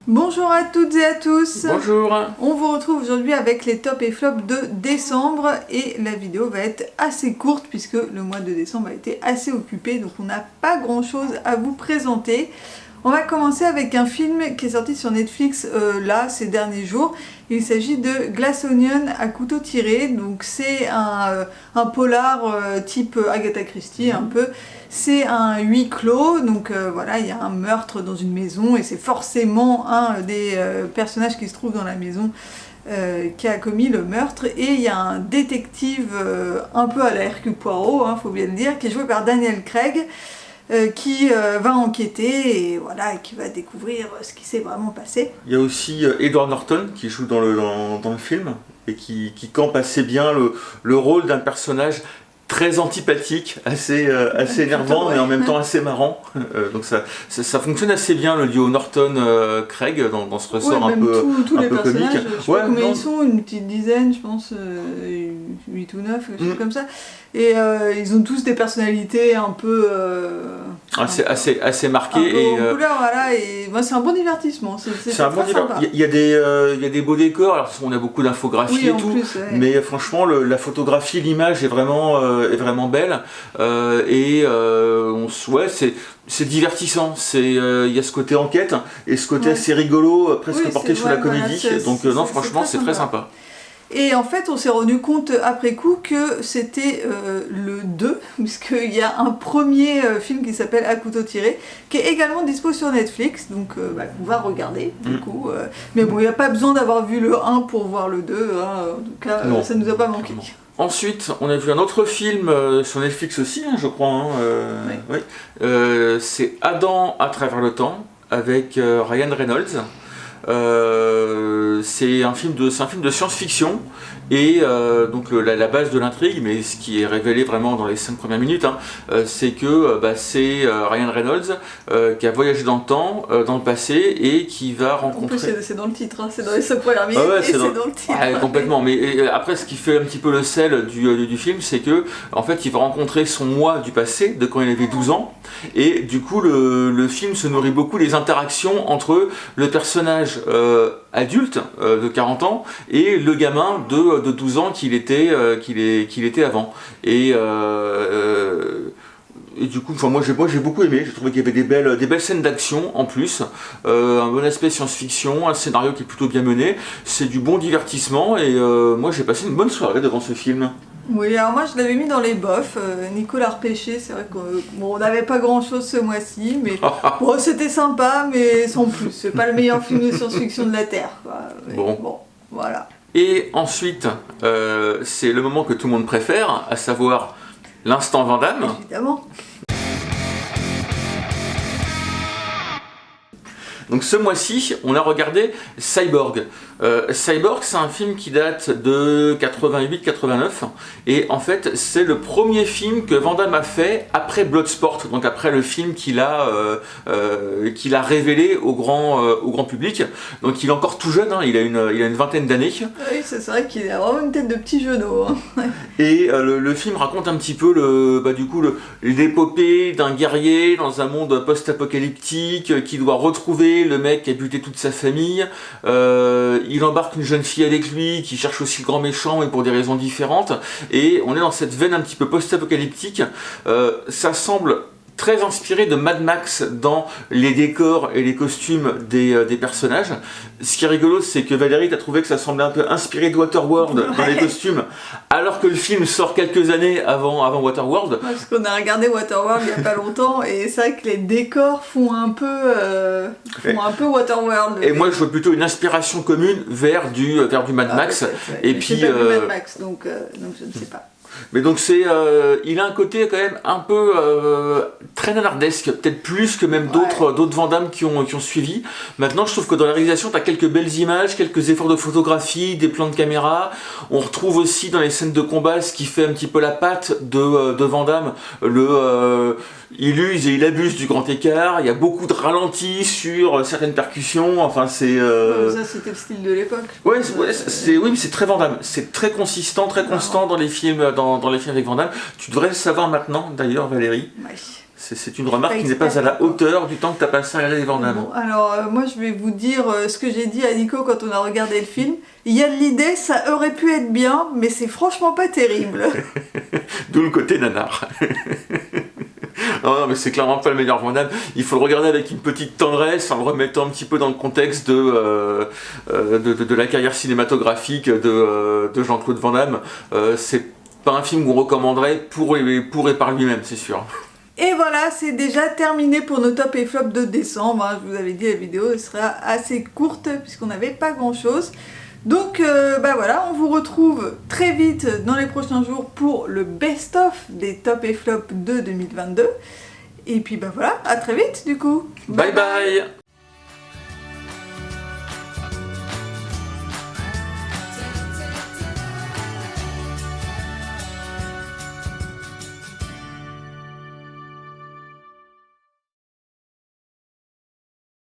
Bonjour à toutes et à tous. Bonjour. On vous retrouve aujourd'hui avec les tops et flops de décembre et la vidéo va être assez courte puisque le mois de décembre a été assez occupé, donc on n'a pas grand chose à vous présenter. On va commencer avec un film qui est sorti sur Netflix là ces derniers jours. Il s'agit de Glass Onion à couteau tiré, donc c'est un polar type Agatha Christie un peu. C'est un huis clos, donc voilà, il y a un meurtre dans une maison et c'est forcément un des personnages qui se trouve dans la maison qui a commis le meurtre. Et il y a un détective un peu à la Hercule Poirot, faut bien le dire, qui est joué par Daniel Craig. Qui va enquêter et voilà, qui va découvrir ce qui s'est vraiment passé. Il y a aussi Edward Norton qui joue dans le film et qui campe assez bien le rôle d'un personnage très antipathique, assez énervant, mais en même temps assez marrant. Donc ça fonctionne assez bien, le duo Norton-Craig dans ce ressort un peu tous les personnages, comique. Je sais pas combien ils sont, une petite dizaine, je pense, 8 ou 9, quelque chose comme ça. Et ils ont tous des personnalités un peu... assez marquées. Un peu en couleur, voilà, et moi c'est un bon divertissement. C'est un bon divertissement. Il y a des beaux décors, alors on a beaucoup d'infographies et tout, plus, ouais. Mais franchement la photographie, l'image est vraiment belle. C'est divertissant, il y a ce côté enquête et ce côté assez rigolo, presque porté sur la comédie. Donc non, franchement c'est très sympa. Et en fait, on s'est rendu compte après coup que c'était le 2, puisqu'il y a un premier film qui s'appelle À couteau tiré, qui est également dispo sur Netflix, donc on va regarder du coup. Mais bon, il n'y a pas besoin d'avoir vu le 1 pour voir le 2, en tout cas, ça ne nous a pas manqué. Ensuite, on a vu un autre film sur Netflix aussi, je crois. Oui. C'est Adam à travers le temps, avec Ryan Reynolds. C'est un film de science-fiction et donc la base de l'intrigue, mais ce qui est révélé vraiment dans les 5 premières minutes, c'est que c'est Ryan Reynolds qui a voyagé dans le temps, dans le passé, et qui va rencontrer... En plus c'est dans le titre, c'est dans les 5 premières minutes et c'est dans le titre. Complètement, mais après ce qui fait un petit peu le sel du film, c'est que en fait il va rencontrer son moi du passé, de quand il avait 12 ans, et du coup le film se nourrit beaucoup des interactions entre le personnage adulte de 40 ans et le gamin de 12 ans qu'il était avant. Et du coup, moi j'ai beaucoup aimé, j'ai trouvé qu'il y avait des belles scènes d'action en plus, un bon aspect science-fiction, un scénario qui est plutôt bien mené, c'est du bon divertissement et moi j'ai passé une bonne soirée devant ce film. Oui, alors moi je l'avais mis dans les bofs, Nicolas repêché, c'est vrai qu'on n'avait pas grand chose ce mois-ci, mais bon, c'était sympa, mais sans plus, c'est pas le meilleur film de science-fiction de la Terre, quoi. Bon, voilà. Et ensuite, c'est le moment que tout le monde préfère, à savoir l'instant Van Damme. Évidemment. Donc ce mois-ci, on a regardé Cyborg. Cyborg, c'est un film qui date de 88-89 et en fait c'est le premier film que Van Damme a fait après Bloodsport, donc après le film qu'il a révélé au grand public. Donc il est encore tout jeune, il a une vingtaine d'années. Oui, c'est vrai qu'il a vraiment une tête de petit genou. Et le film raconte un petit peu l'épopée d'un guerrier dans un monde post-apocalyptique qui doit retrouver le mec qui a buté toute sa famille. Il embarque une jeune fille avec lui qui cherche aussi le grand méchant, mais pour des raisons différentes. Et on est dans cette veine un petit peu post-apocalyptique. Ça semble très inspiré de Mad Max dans les décors et les costumes des personnages. Ce qui est rigolo, c'est que Valérie, t'as trouvé que ça semblait un peu inspiré de Waterworld dans les costumes, alors que le film sort quelques années avant Waterworld. Parce qu'on a regardé Waterworld il n'y a pas longtemps, et c'est vrai que les décors font un peu Waterworld. Et moi, je vois plutôt une inspiration commune vers du Mad Max. Et puis, j'ai pas vu Mad Max, donc je ne sais pas. Mais donc il a un côté quand même un peu très nanardesque, peut-être plus que même d'autres Van Damme qui ont suivi. Maintenant je trouve que dans la réalisation tu as quelques belles images, quelques efforts de photographie, des plans de caméra. On retrouve aussi dans les scènes de combat ce qui fait un petit peu la patte de Van Damme, il use et il abuse du grand écart, il y a beaucoup de ralentis sur certaines percussions, enfin c'est... Ça c'était le style de l'époque. Oui, mais c'est très Van Damme, c'est très consistant, très constant dans les films avec Van Damme. Tu devrais le savoir maintenant d'ailleurs Valérie. Ouais. C'est une remarque qui n'est pas à la hauteur du temps que tu as passé à regarder les Van Damme. Bon, alors moi je vais vous dire ce que j'ai dit à Nico quand on a regardé le film. Il y a de l'idée, ça aurait pu être bien, mais c'est franchement pas terrible. D'où le côté nanar. Non, mais c'est clairement pas le meilleur Van Damme. Il faut le regarder avec une petite tendresse, en le remettant un petit peu dans le contexte de la carrière cinématographique de Jean-Claude Van Damme. C'est pas un film qu'on recommanderait pour et par lui-même, c'est sûr. Et voilà, c'est déjà terminé pour nos top et flop de décembre. Je vous avais dit, la vidéo sera assez courte puisqu'on n'avait pas grand-chose. Donc voilà, on vous retrouve très vite dans les prochains jours pour le best-of des top et flop de 2022. Et puis voilà, à très vite du coup. Bye bye.